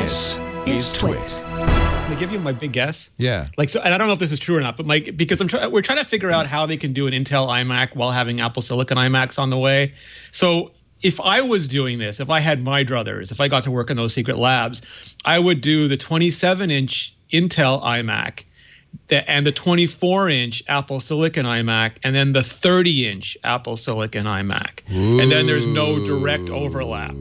This is TWiT. I give you my big guess. Yeah. So, and I don't know if this is true or not, but because we're trying to figure out how they can do an Intel iMac while having Apple Silicon iMacs on the way. So if I was doing this, if I had my druthers, if I got to work in those secret labs, I would do the 27-inch Intel iMac and the 24-inch Apple Silicon iMac, and then the 30-inch Apple Silicon iMac. Ooh. And then there's no direct overlap.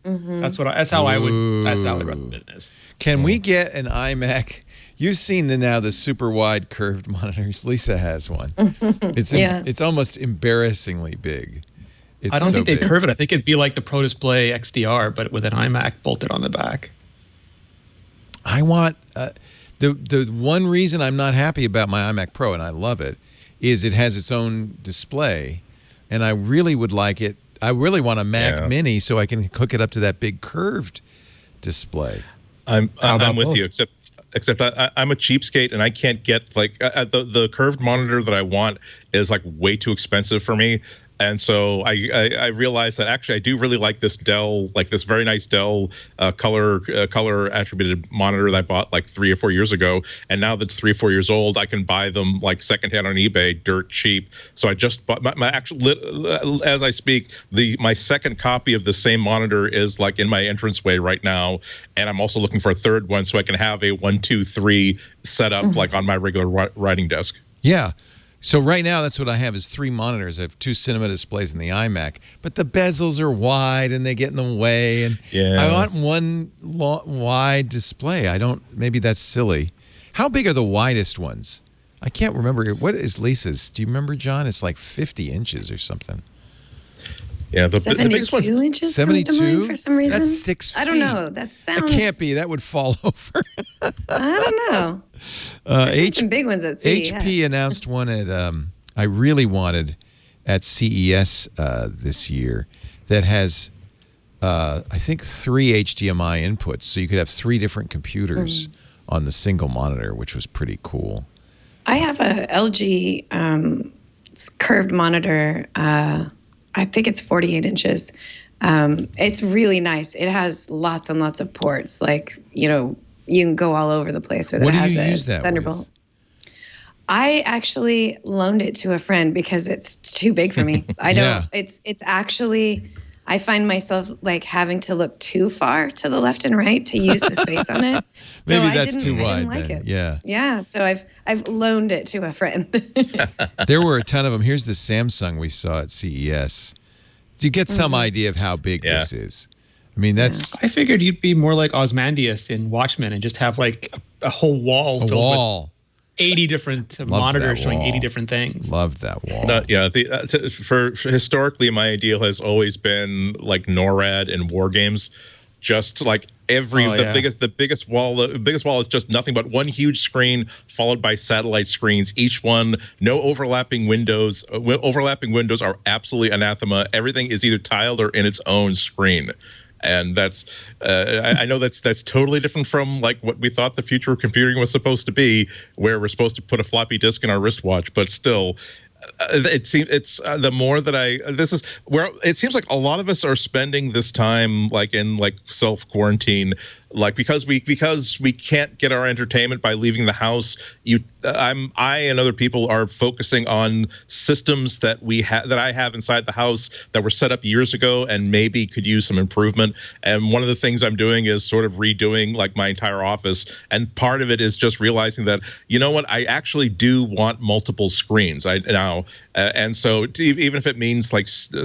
Mm-hmm. That's how I would run the business. Can we get an iMac? You've seen the super wide curved monitors. Lisa has one. It's almost embarrassingly big. I don't think they'd curve it. I think it'd be like the Pro Display XDR, but with an iMac bolted on the back. I want the one reason I'm not happy about my iMac Pro, and I love it, is it has its own display, and I really would like it. I really want a Mac Mini so I can hook it up to that big curved display. I'm with you, except I'm a cheapskate and I can't get the curved monitor that I want is way too expensive for me. And so I realized that actually I do really like this Dell, this very nice Dell color attributed monitor that I bought 3 or 4 years ago. And now that's 3 or 4 years old, I can buy them secondhand on eBay, dirt cheap. So I just bought my actual, as I speak, my second copy of the same monitor is in my entranceway right now. And I'm also looking for a third one so I can have a 1, 2, 3 setup on my regular writing desk. Yeah. So right now, that's what I have is 3 monitors. I have 2 cinema displays in the iMac, but the bezels are wide and they get in the way. And I want one wide display. Maybe that's silly. How big are the widest ones? I can't remember. What is Lisa's? Do you remember, John? It's 50 inches or something. Yeah, the 72 biggest one's inches 72 for some reason. That's 6 feet. I don't know. That sounds. It can't be. That would fall over. I don't know. Some big ones at CES. HP announced one at I really wanted at CES this year that has I think 3 HDMI inputs, so you could have 3 different computers on the single monitor, which was pretty cool. I have a LG curved monitor. I think it's 48 inches. It's really nice. It has lots and lots of ports. You can go all over the place with it. What It do has you a use that Thunderbolt. with? I actually loaned it to a friend because it's too big for me. I don't. It's actually. I find myself having to look too far to the left and right to use the space on it. Maybe that's too wide I didn't like then. it. Yeah. Yeah. So I've loaned it to a friend. There were a ton of them. Here's the Samsung we saw at CES. To get some idea of how big this is. I mean, that's. I figured you'd be more like Ozymandias in Watchmen and just have a whole wall filled with 80 different monitors showing 80 different things. Loved that wall. No, for historically, my ideal has always been NORAD and war games. Just the biggest wall is just nothing but one huge screen followed by satellite screens. Each one, no overlapping windows. Overlapping windows are absolutely anathema. Everything is either tiled or in its own screen. And that's, I know that's totally different from what we thought the future of computing was supposed to be, where we're supposed to put a floppy disk in our wristwatch. But still, it seems the more that this is where it seems like a lot of us are spending this time in self quarantine, because we can't get our entertainment by leaving the house. I and other people are focusing on systems that I have inside the house that were set up years ago and maybe could use some improvement. And one of the things I'm doing is sort of redoing my entire office. And part of it is just realizing that, I actually do want multiple screens. And so even if it means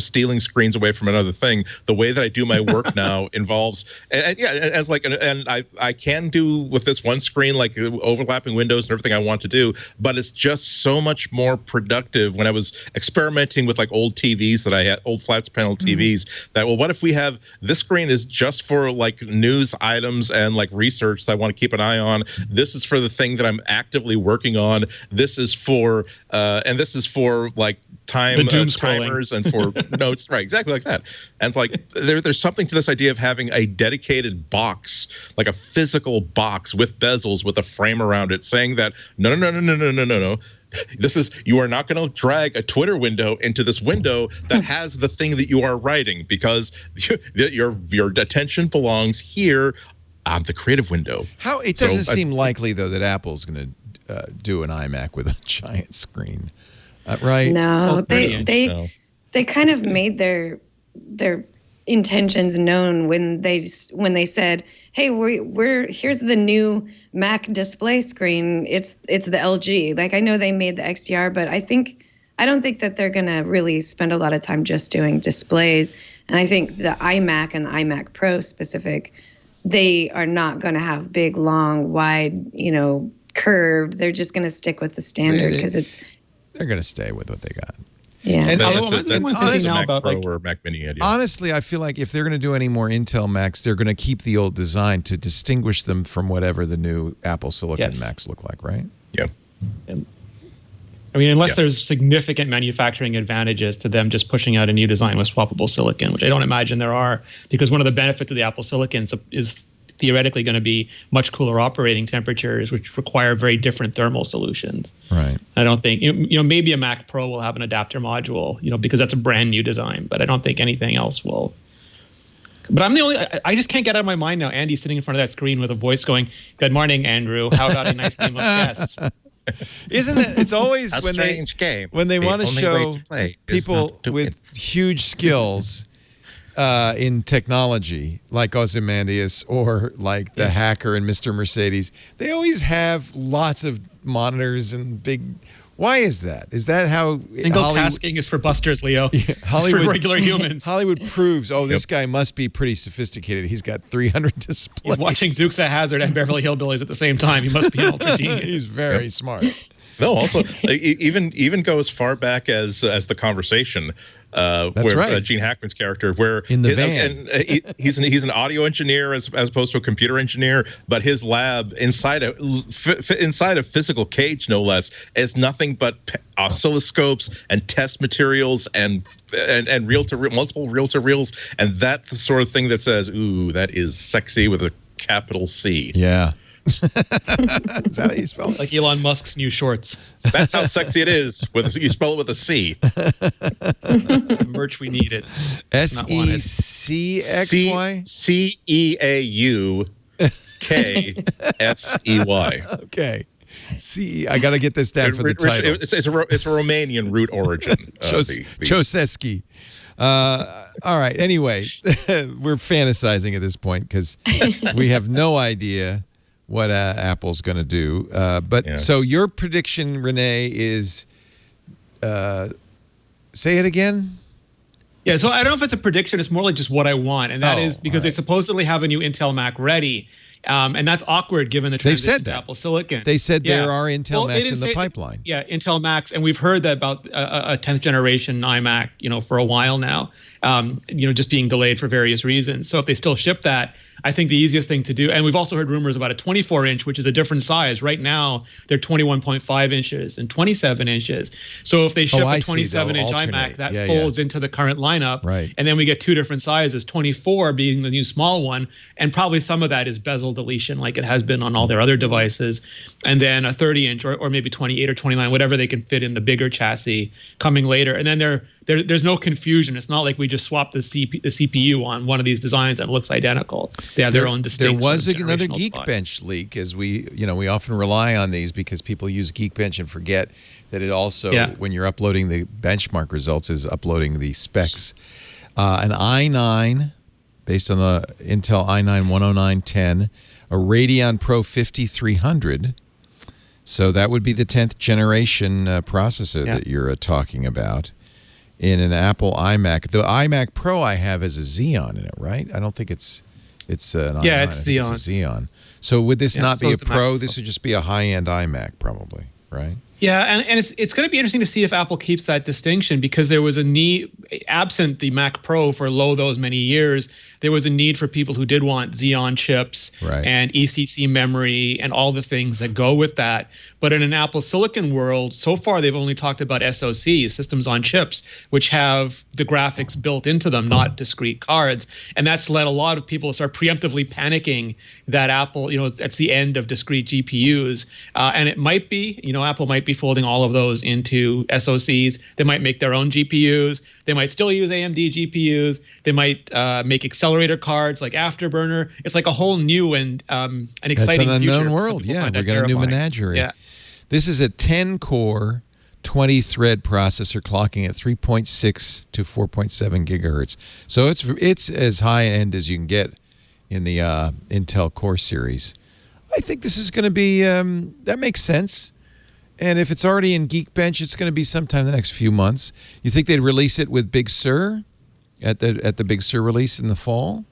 stealing screens away from another thing, the way that I do my work now involves, and I can do with this one screen, overlapping windows and everything I want to do, but it's just so much more productive. When I was experimenting with old TVs that I had, old flat panel TVs, that, what if we have this screen is just for news items and research that I want to keep an eye on. This is for the thing that I'm actively working on. This is for timers and for notes, right? Exactly like that. And there's something to this idea of having a dedicated box, a physical box with bezels with a frame around it, saying that no. You are not going to drag a Twitter window into this window that has the thing that you are writing, because your attention belongs here the creative window. How it doesn't seem likely though that Apple's going to do an iMac with a giant screen, right? No, they kind of made their intentions known when they said, "Hey, we're here's the new Mac display screen. It's the LG." Like I know they made the XDR, but I don't think that they're going to really spend a lot of time just doing displays. And I think the iMac and the iMac Pro specific, they are not going to have big, long, wide, curved. They're just going to stick with the standard because they're going to stay with what they got. Yeah. And that's now about Pro or Mac Mini idea. Honestly, I feel like if they're going to do any more Intel Macs, they're going to keep the old design to distinguish them from whatever the new Apple Silicon Macs look like, right? Yeah. I mean, unless there's significant manufacturing advantages to them just pushing out a new design with swappable silicon, which I don't imagine there are, because one of the benefits of the Apple Silicon is theoretically going to be much cooler operating temperatures, which require very different thermal solutions. Right. I don't think, maybe a Mac Pro will have an adapter module, because that's a brand new design, but I don't think anything else will. But I just can't get out of my mind now. Andy's sitting in front of that screen with a voice going, "Good morning, Andrew. How about a nice game of chess?" Isn't it? It's always when they want to show people with huge skills in technology, like Ozymandias or like the hacker and Mr. Mercedes. They always have lots of monitors and big. Why is that? Is that how single tasking is for busters, Leo? Yeah, Hollywood, it's for regular humans. Hollywood proves, this guy must be pretty sophisticated. He's got 300 displays. He's watching Dukes of Hazzard and Beverly Hillbillies at the same time. He must be an ultra genius. He's very smart. No, also even go as far back as the Conversation, where Gene Hackman's character, where in the van, and he's an audio engineer as opposed to a computer engineer, but his lab inside a physical cage, no less, is nothing but oscilloscopes and test materials and multiple reel-to-reels, and that's the sort of thing that says, "Ooh, that is sexy" with a capital C. Yeah. Is that how you spell it? Like Elon Musk's new shorts. That's how sexy it is. You spell it with a C. The merch we needed. SECXY? CEAUKSEY. Okay. C. I got to get this down for the title. It's a Romanian root origin. Ceausescu. All right. Anyway, we're fantasizing at this point because we have no idea what Apple's going to do. So your prediction, Rene, is say it again? Yeah, so I don't know if it's a prediction. It's more like just what I want. And that is because they supposedly have a new Intel Mac ready. And that's awkward given the transition to Apple Silicon. They said there are Intel Macs in the pipeline. Intel Macs. And we've heard that about a 10th generation iMac, for a while now, just being delayed for various reasons. So if they still ship that, I think the easiest thing to do, and we've also heard rumors about a 24-inch, which is a different size. Right now, they're 21.5 inches and 27 inches. So if they ship a 27-inch iMac, that folds into the current lineup. Right. And then we get two different sizes, 24 being the new small one, and probably some of that is bezel deletion like it has been on all their other devices. And then a 30-inch or maybe 28 or 29, whatever they can fit in the bigger chassis coming later. And then there's no confusion. It's not like we just swapped the CPU on one of these designs and it looks identical. They have their own distinct. There was another Geekbench leak, as we often rely on these because people use Geekbench and forget that it also, when you're uploading the benchmark results, is uploading the specs. An i9, based on the Intel i9 10910, a Radeon Pro 5300. So that would be the 10th generation processor that you're talking about. In an Apple iMac. The iMac Pro I have is a Xeon in it, right? I don't think it's an i9. It's Xeon. It's a Xeon. So would this not be a Pro? This would just be a high-end iMac, probably, right? Yeah, and it's going to be interesting to see if Apple keeps that distinction because there was a need, absent the Mac Pro for those many years, there was a need for people who did want Xeon chips and ECC memory and all the things that go with that. But in an Apple Silicon world, so far they've only talked about SoCs, systems on chips, which have the graphics built into them, not discrete cards. And that's led a lot of people to start preemptively panicking that Apple, that's the end of discrete GPUs. And it might be, Apple might be folding all of those into SoCs. They might make their own GPUs. They might still use AMD GPUs. They might make accelerators accelerator cards like Afterburner. It's like a whole new and an exciting That's an future. unknown world. Yeah, we got a new menagerie. Yeah. This is a 10-core, 20-thread processor clocking at 3.6 to 4.7 gigahertz. So it's as high end as you can get in the Intel Core series. I think this is going to be that makes sense. And if it's already in Geekbench, it's going to be sometime in the next few months. You think they'd release it with Big Sur at the Big Sur release in the fall?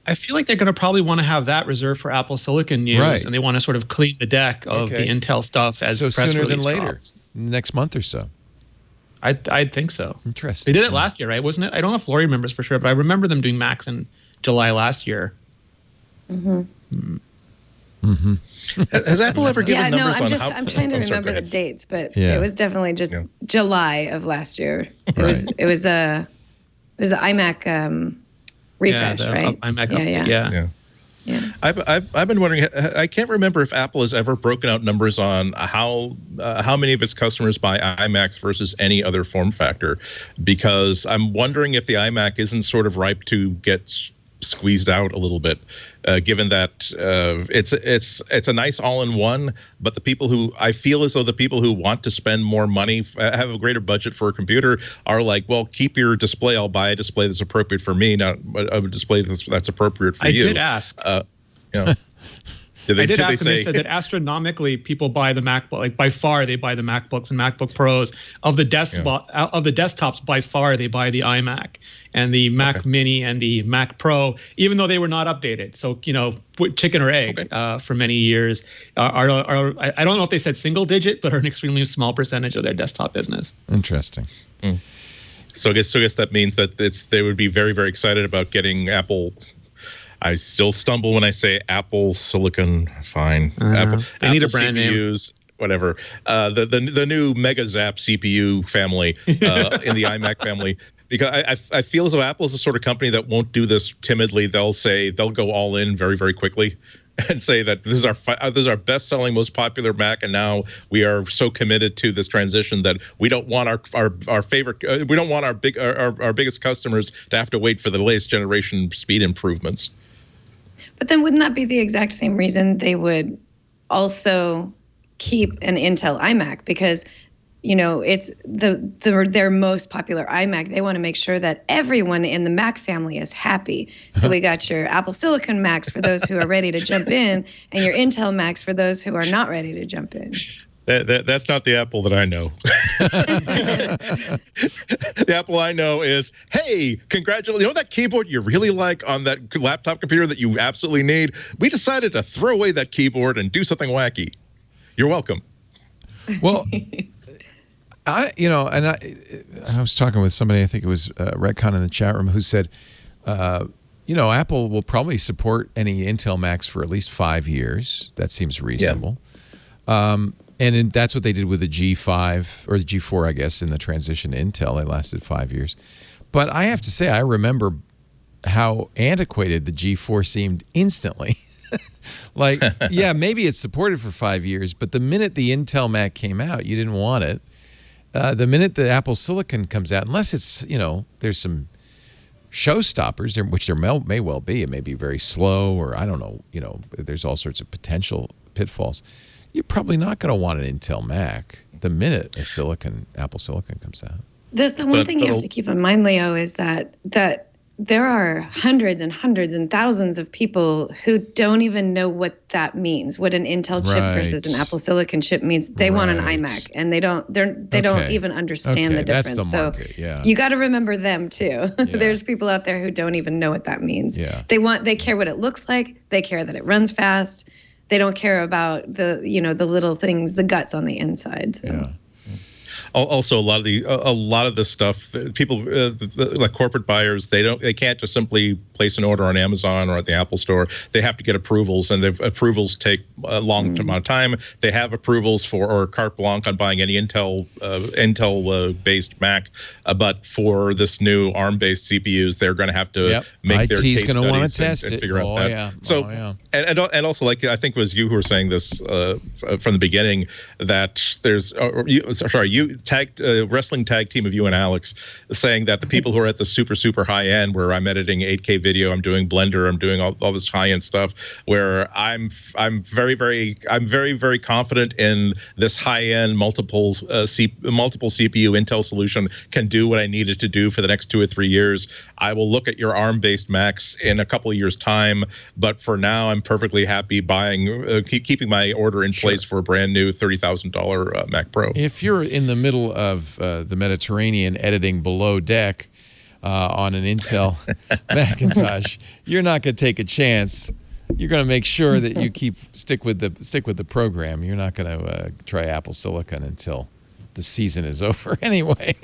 I feel like they're going to probably want to have that reserved for Apple Silicon news, right. And they want to sort of clean the deck of the Intel stuff as so press sooner release than later, drops. Next month or so. I'd think so. Interesting. They did it last year, right? Wasn't it? I don't know if Lori remembers for sure, but I remember them doing Macs in July last year. Mm-hmm. Mm-hmm. Has Apple ever given numbers on how? I'm trying to remember the dates, but it was definitely just July of last year. It was a iMac refresh, right? iMac update, yeah. I've been wondering. I can't remember if Apple has ever broken out numbers on how many of its customers buy iMacs versus any other form factor, because I'm wondering if the iMac isn't sort of ripe to get squeezed out a little bit, given that it's a nice all-in-one, but the people who I feel as though the people who want to spend more money, have a greater budget for a computer, are like, well, keep your display. I'll buy a display that's appropriate for me, not a display that's appropriate for you. I did ask. They said that astronomically people buy the MacBook. Like by far, they buy the MacBooks and MacBook Pros. Of the desktops, by far they buy the iMac and the Mac Mini and the Mac Pro, even though they were not updated. So chicken or egg for many years. I don't know if they said single digit, but are an extremely small percentage of their desktop business. Interesting. So I guess that means that they would be very, very excited about getting Apple. I still stumble when I say Apple Silicon. Fine, Apple. They need a Apple brand CPUs, name. Whatever. The new Mega Zap CPU family in the iMac family. Because I feel as though Apple is the sort of company that won't do this timidly. They'll go all in very, very quickly and say that this is our best-selling, most popular Mac, and now we are so committed to this transition that we don't want our favorite, we don't want our biggest customers to have to wait for the latest generation speed improvements. But then wouldn't that be the exact same reason they would also keep an Intel iMac? Because it's their most popular iMac. They want to make sure that everyone in the Mac family is happy. So we got your Apple Silicon Macs for those who are ready to jump in, and your Intel Macs for those who are not ready to jump in. That's not the Apple that I know. The Apple I know is, hey, congratulations. You know that keyboard you really like on that laptop computer that you absolutely need? We decided to throw away that keyboard and do something wacky. You're welcome. Well, I was talking with somebody, I think it was Retcon in the chat room, who said, Apple will probably support any Intel Macs for at least 5 years. That seems reasonable. Yeah. And that's what they did with the G5 or the G4, I guess, in the transition to Intel. They lasted 5 years. But I have to say, I remember how antiquated the G4 seemed instantly. Like, yeah, maybe it's supported for 5 years, but the minute the Intel Mac came out, you didn't want it. The minute the Apple Silicon comes out, unless it's, there's some showstoppers, which there may well be. It may be very slow, or I don't know, there's all sorts of potential pitfalls. You're probably not going to want an Intel Mac the minute Apple Silicon comes out. The one thing you have to keep in mind, Leo, is that there are hundreds and hundreds and thousands of people who don't even know what that means, what an Intel chip versus an Apple Silicon chip means. They want an iMac, and they don't even understand the difference. That's the market. So you got to remember them too. Yeah. There's people out there who don't even know what that means. Yeah. They care what it looks like. They care that it runs fast. They don't care about the little things, the guts on the inside. So. Yeah. Also, a lot of this stuff, people like corporate buyers, they can't just simply place an order on Amazon or at the Apple Store. They have to get approvals, and approvals take a long amount of time. They have approvals or carte blanche on buying any Intel based Mac, but for this new ARM based CPUs, they're going to have to make their case studies and figure out that. Yeah. So And also, like, I think it was you who were saying this from the beginning, that there's you tagged wrestling tag team of you and Alex, saying that the people who are at the super high end, where I'm editing 8K video, I'm doing Blender, I'm doing all this high end stuff, where I'm very very confident in this high end multiple CPU Intel solution can do what I need it to do for the next 2 or 3 years. I will look at your ARM based Macs in a couple of years time, but for now I'm perfectly happy buying keeping my order in place for a brand new $30,000 Mac Pro. If you're in the middle of the Mediterranean editing below deck on an Intel Macintosh, you're not going to take a chance. You're going to make sure that you stick with the program. You're not going to try Apple Silicon until the season is over anyway.